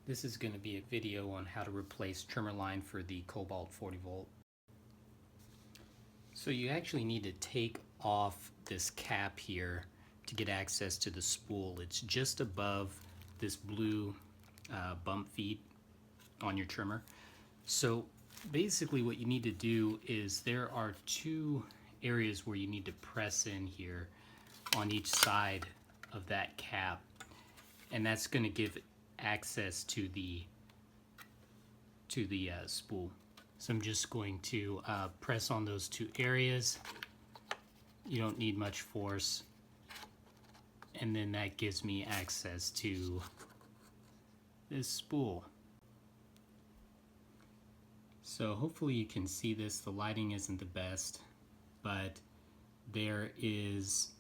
This is going to be a video on how to replace trimmer line for the Kobalt 40V. So you actually need to take off this cap here to get access to the spool. It's just above this blue bump feed on your trimmer. So basically what you need to do is there are two areas where you need to press in here on each side of that cap, and that's going to give access to the spool. So I'm just going to press on those two areas. You don't need much force, and then that gives me access to this spool. So hopefully you can see this. The lighting isn't the best, but there is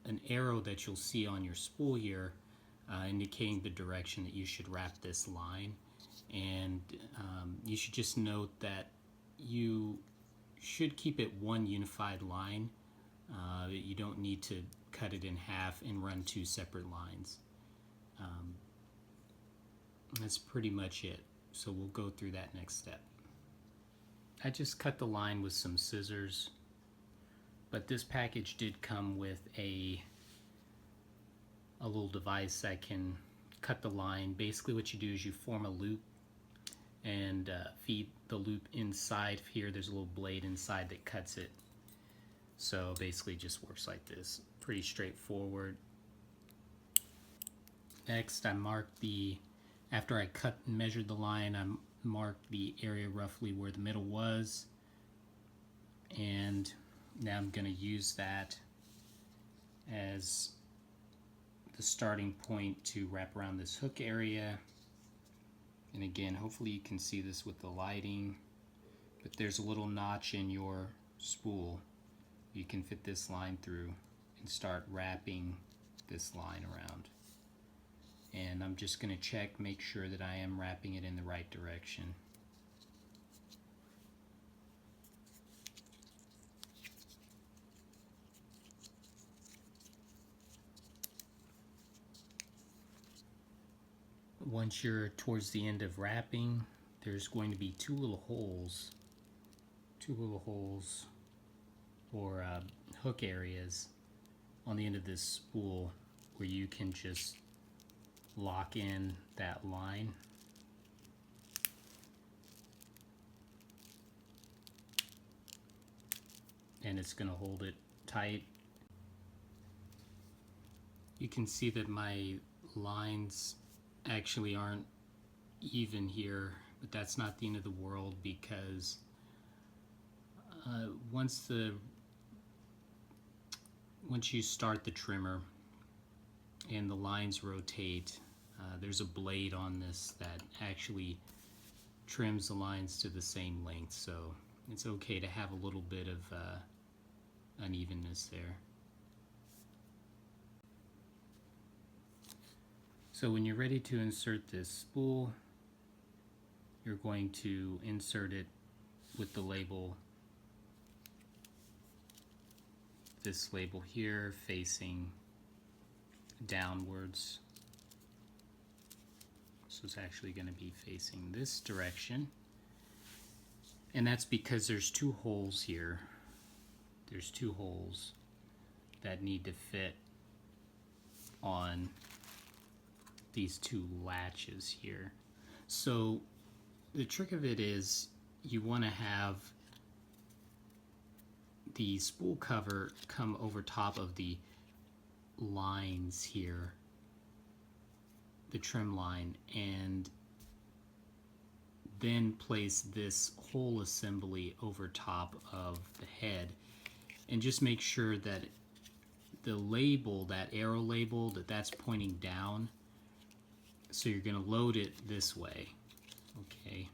an arrow that you'll see on your spool here indicating the direction that you should wrap this line. And you should just note that you should keep it one unified line. You don't need to cut it in half and run two separate lines. That's pretty much it. So we'll go through that next step. I just cut the line with some scissors, but this package did come with a little device that can cut the line. Basically what you do is you form a loop and feed the loop inside here. There's a little blade inside that cuts it. So basically it just works like this. Pretty straightforward. Next, I marked after I cut and measured the line, I marked the area roughly where the middle was, and now I'm going to use that as the starting point to wrap around this hook area. And again, hopefully you can see this with the lighting, but there's a little notch in your spool. You can fit this line through and start wrapping this line around. And I'm just going to check, make sure that I am wrapping it in the right direction. Once you're towards the end of wrapping, there's going to be two little holes or hook areas on the end of this spool where you can just lock in that line. And it's going to hold it tight. You can see that my lines actually aren't even here, but that's not the end of the world, because once you start the trimmer and the lines rotate, there's a blade on this that actually trims the lines to the same length, so it's okay to have a little bit of unevenness there. So when you're ready to insert this spool, you're going to insert it with the label, this label here, facing downwards. So it's actually going to be facing this direction. And that's because there's two holes here. There's two holes that need to fit on these two latches here. So the trick of it is you want to have the spool cover come over top of the lines here, the trim line, and then place this whole assembly over top of the head, and just make sure that the label, that arrow label, that's pointing down. So you're going to load it this way, okay?